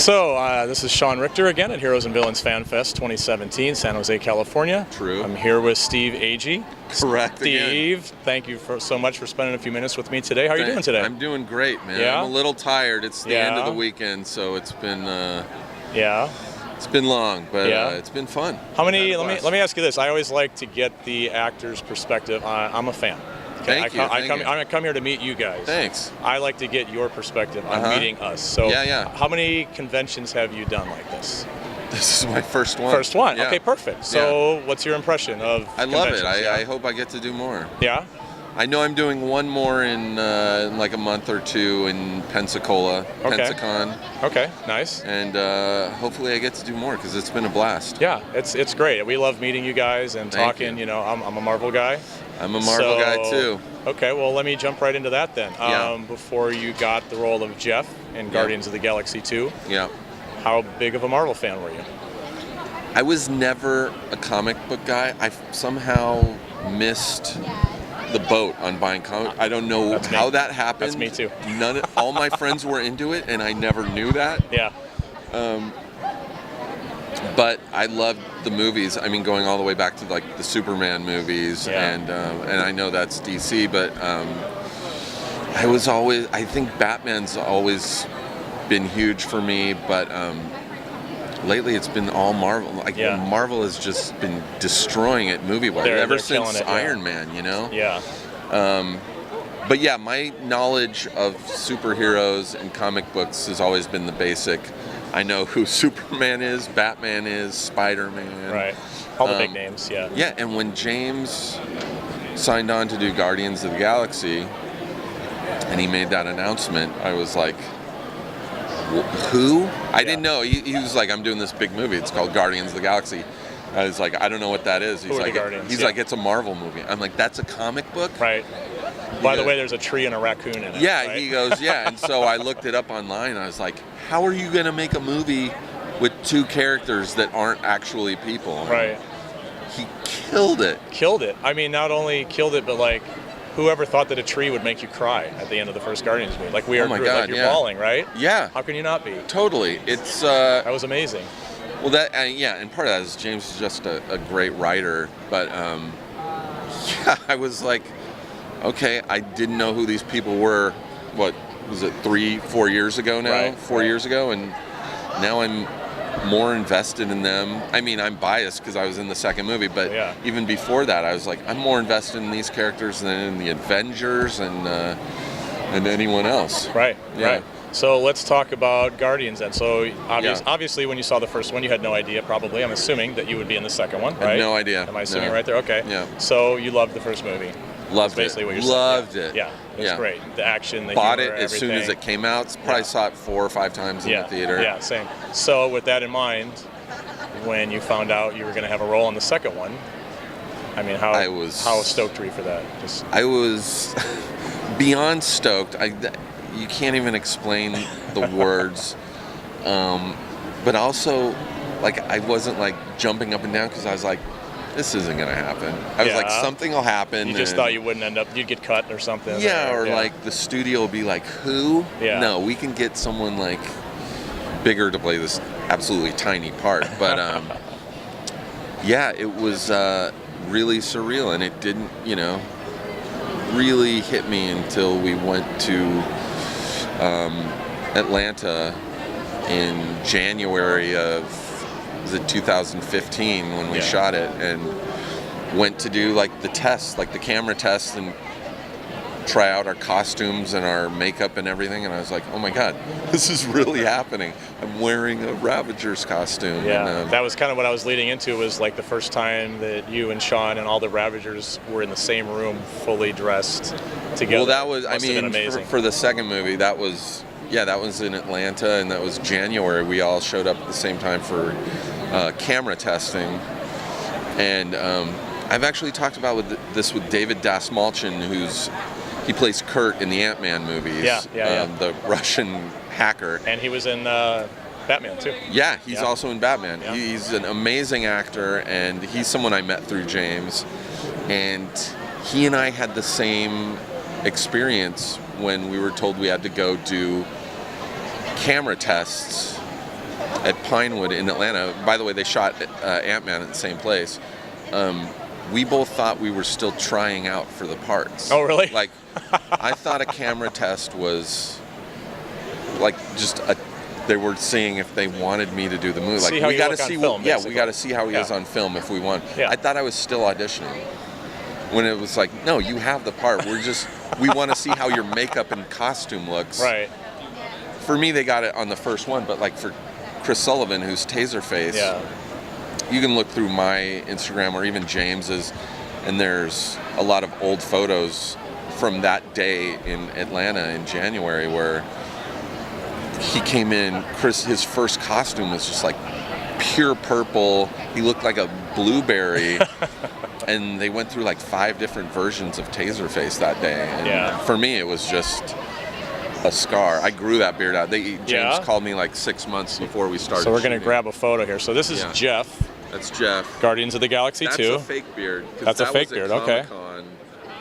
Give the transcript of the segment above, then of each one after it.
So, this is Shawn Richter again at Heroes and Villains Fan Fest 2017, San Jose, California. True. I'm here with Steve Agee. Correct. Steve, again. thank you so much for spending a few minutes with me today. How are you doing today? I'm doing great, man. Yeah? I'm a little tired. It's the end of the weekend, so it's been it's been long, but it's been fun. How many? Let me ask you this. I always like to get the actor's perspective. I'm a fan. Okay, Thank you. I come here to meet you guys. Thanks. I like to get your perspective on meeting us. So, how many conventions have you done like this? This is my first one. First one. Yeah. Okay, perfect. So, what's your impression of? I love it. I hope I get to do more. Yeah. I know I'm doing one more in like a month or two in Pensacola, Pensacon. Okay, nice. And hopefully I get to do more because it's been a blast. Yeah, it's great. We love meeting you guys and talking. You know, I'm a Marvel guy. I'm a Marvel guy too. Okay, well, let me jump right into that then. Before you got the role of Jeff in Guardians of the Galaxy 2, how big of a Marvel fan were you? I was never a comic book guy. I somehow missed the boat on buying comics. I don't know how that happened. That's me too. All my friends were into it, and I never knew that. Yeah. But I loved the movies. I mean, going all the way back to like the Superman movies, and I know that's DC, but I think Batman's always been huge for me, but lately it's been all Marvel. Like Marvel has just been destroying it movie-wise ever since Iron Man, you know? Yeah. But yeah, my knowledge of superheroes and comic books has always been the basic. I know who Superman is, Batman is, Spider-Man. Right. All the big names, yeah. Yeah, and when James signed on to do Guardians of the Galaxy, and he made that announcement, I was like, who? I didn't know. He was like, I'm doing this big movie. It's called Guardians of the Galaxy. I was like, I don't know what that is. He's like, it's a Marvel movie. I'm like, that's a comic book? Right. By the way, there's a tree and a raccoon in it. Yeah, right? He goes, yeah. And so I looked it up online. And I was like, how are you going to make a movie with two characters that aren't actually people? Right. He killed it. Killed it. I mean, not only killed it, but like, whoever thought that a tree would make you cry at the end of the first Guardians movie? Like like you're bawling, right? Yeah. How can you not be? Totally. It's that was amazing. Well, and part of that is James is just a great writer, but I was like, okay, I didn't know who these people were. What was it, 3-4 years ago now? Right. 4 years ago, and now I'm more invested in them. I mean, I'm biased because I was in the second movie, but even before that, I was like, I'm more invested in these characters than in the Avengers and anyone else. Right. Yeah. Right. So let's talk about Guardians then. So obviously, when you saw the first one, you had no idea. Probably, I'm assuming that you would be in the second one, right? I had no idea. Am I assuming right there? Okay. Yeah. So you loved the first movie. Loved basically it. What you're Loved saying. it. Yeah, it was great. The action, the Bought humor, it as soon as it came out. Probably saw it 4 or 5 times in the theater. Yeah, same. So with that in mind, when you found out you were going to have a role in the second one, I mean, how stoked were you for that? I was beyond stoked. You can't even explain the words. But also, like, I wasn't like jumping up and down because I was like, this isn't going to happen. I was like, something will happen. You just thought you wouldn't end up, you'd get cut or something. Or like the studio will be like, who? Yeah. No, we can get someone like bigger to play this absolutely tiny part. But it was really surreal, and it didn't, really hit me until we went to Atlanta in January of 2015 when we shot it, and went to do like the tests, like the camera tests, and try out our costumes and our makeup and everything. And I was like, oh my God, this is really happening. I'm wearing a Ravager's costume. Yeah, and, that was kind of what I was leading into, was like the first time that you and Shawn and all the Ravagers were in the same room, fully dressed together. Well, that was, amazing. For the second movie, that was in Atlanta, and that was January. We all showed up at the same time for camera testing. And I've actually talked about this with David Dasmalchin, he plays Kurt in the Ant-Man movies. The Russian hacker. And he was in Batman too. Yeah, he's also in Batman. Yeah. He's an amazing actor, and he's someone I met through James. And he and I had the same experience when we were told we had to go do camera tests at Pinewood in Atlanta. By the way, they shot Ant-Man at the same place. We both thought we were still trying out for the parts. Oh, really? Like, I thought a camera test was like just they were seeing if they wanted me to do the movie. Like, we got to see film. Yeah, we got to see how he is on film if we want. Yeah. I thought I was still auditioning. When it was like, no, you have the part. We want to see how your makeup and costume looks. Right. For me, they got it on the first one, but like for Chris Sullivan, who's Taserface, you can look through my Instagram or even James's, and there's a lot of old photos from that day in Atlanta in January where he came in. His first costume was just like pure purple. He looked like a blueberry. And they went through like 5 different versions of Taserface that day. And for me, it was just a scar. I grew that beard out. James called me like 6 months before we started. So we're going to grab a photo here. So this is Jeff. That's Jeff. Guardians of the Galaxy 2. That's a fake beard. That's a fake beard, okay. Comic-Con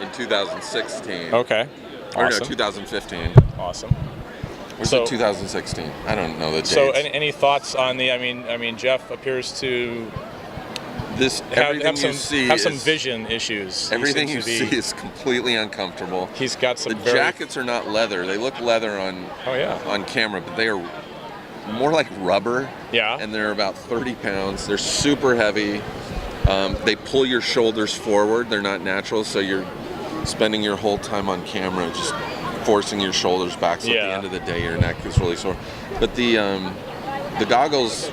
in 2016. Okay. Or no, 2015. Awesome. Was it 2016? I don't know the dates. So any thoughts on the, I mean, Jeff appears to have some vision issues. Everything you see is completely uncomfortable. He's got some. The jackets are not leather. They look leather on camera, but they are more like rubber. Yeah. And they're about 30 pounds. They're super heavy. They pull your shoulders forward. They're not natural, so you're spending your whole time on camera just forcing your shoulders back. So at the end of the day, your neck is really sore. But the goggles.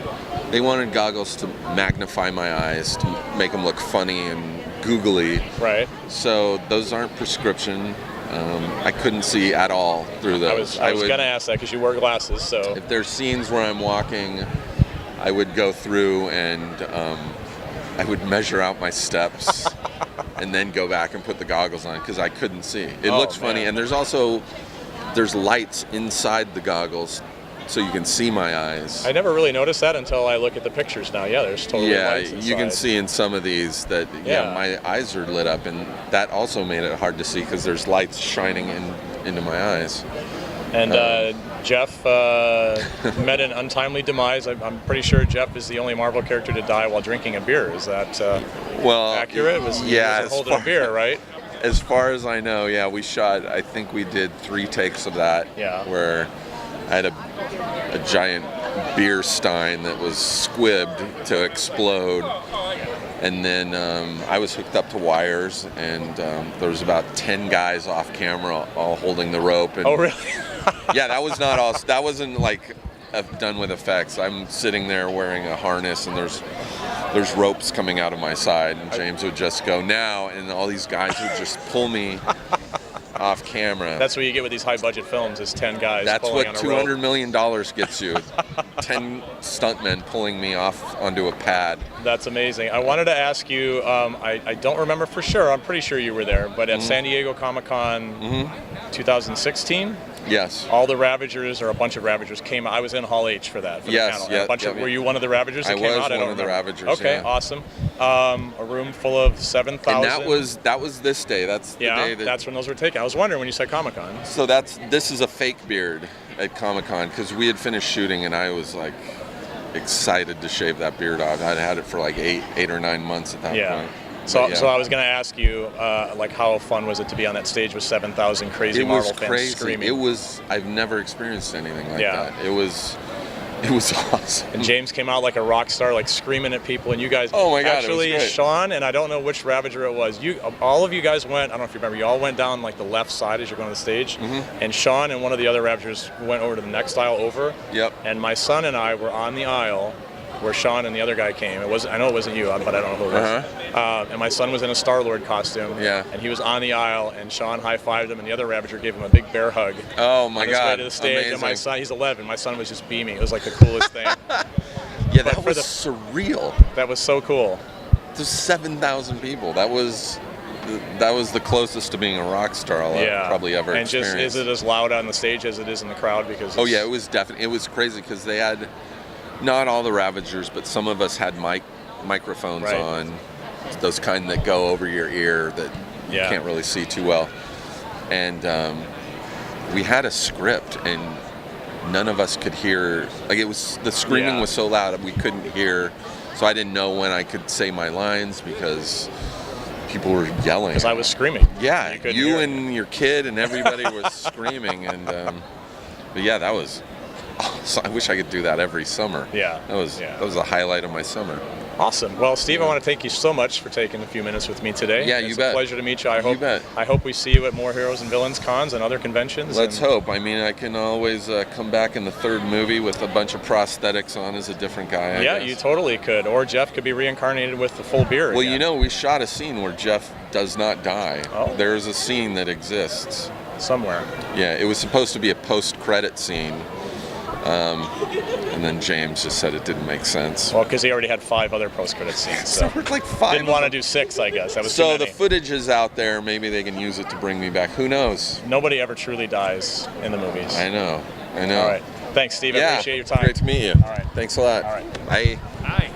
They wanted goggles to magnify my eyes, to make them look funny and googly. Right. So those aren't prescription. I couldn't see at all through those. I was going to ask that because you wear glasses. So if there's scenes where I'm walking, I would go through and I would measure out my steps and then go back and put the goggles on because I couldn't see. It looks funny. And there's lights inside the goggles, so you can see my eyes. I never really noticed that until I look at the pictures now. Yeah, there's totally lights inside. You can see in some of these that my eyes are lit up, and that also made it hard to see because there's lights shining into my eyes. And Jeff met an untimely demise. I'm pretty sure Jeff is the only Marvel character to die while drinking a beer. Is that accurate? He wasn't holding a beer, right? As far as I know, we shot. I think we did 3 takes of that. Yeah. Where I had a giant beer stein that was squibbed to explode, and then I was hooked up to wires, and there was about 10 guys off camera all holding the rope. And, oh, really? Yeah, that was not all. That wasn't like done with effects. I'm sitting there wearing a harness, and there's ropes coming out of my side, and James would just go now, and all these guys would just pull me off camera. That's what you get with these high budget films is 10 guys. That's pulling what on a $200 million gets you. 10 stuntmen pulling me off onto a pad. That's amazing. I wanted to ask you, I don't remember for sure, I'm pretty sure you were there, but at San Diego Comic-Con 2016? Yes. All the Ravagers, or a bunch of Ravagers, came out. I was in Hall H for that. For the panel. Were you one of the Ravagers that came out? I was one of the Ravagers. Okay, awesome. A room full of 7,000. And that was this day. That's the day that's when those were taken. I was wondering when you said Comic-Con. So this is a fake beard at Comic-Con because we had finished shooting and I was like excited to shave that beard off. I'd had it for like 8 or 9 months at that point. So I was going to ask you, how fun was it to be on that stage with 7,000 crazy Marvel fans screaming? It was. I've never experienced anything like that. It was awesome. And James came out like a rock star, like screaming at people, and you guys. Oh my God! Actually, it was great. Shawn, and I don't know which Ravager it was. All of you guys went. I don't know if you remember. You all went down like the left side as you're going to the stage, and Shawn and one of the other Ravagers went over to the next aisle over. Yep. And my son and I were on the aisle where Shawn and the other guy came. I know it wasn't you, but I don't know who it was. And my son was in a Star-Lord costume. Yeah. And he was on the aisle, and Shawn high-fived him, and the other Ravager gave him a big bear hug. Oh my God! On his way to the stage, amazing. and my son, he's 11. My son was just beaming. It was like the coolest thing. That was surreal. That was so cool. There's 7,000 people. That was the closest to being a rock star I'll probably ever experience. And just, is it as loud on the stage as it is in the crowd? Because it was definitely. It was crazy because they had. Not all the Ravagers, but some of us had microphones on, those kind that go over your ear that you can't really see too well. And we had a script, and none of us could hear. Like it was, the screaming was so loud we couldn't hear. So I didn't know when I could say my lines because people were yelling. Because I was screaming. Yeah, you and your kid and everybody was screaming, and but yeah, that was. Oh, so I wish I could do that every summer. Yeah, that was a highlight of my summer. Awesome. Well, Steve, I want to thank you so much for taking a few minutes with me today. Yeah, you bet. It's a pleasure to meet you. I hope we see you at more Heroes and Villains cons and other conventions. Let's hope. I mean, I can always come back in the third movie with a bunch of prosthetics on as a different guy. I guess. You totally could. Or Jeff could be reincarnated with the full beard. Well, you know, we shot a scene where Jeff does not die. Oh. There's a scene that exists. Somewhere. Yeah, it was supposed to be a post-credit scene. And then James just said it didn't make sense. Well, because he already had 5 other post-credit scenes. So like 5. Didn't want to do 6, I guess. That was so the footage is out there. Maybe they can use it to bring me back. Who knows? Nobody ever truly dies in the movies. I know. All right. Thanks, Steve. I appreciate your time. Great to meet you. All right. Thanks a lot. All right. Bye. Hi.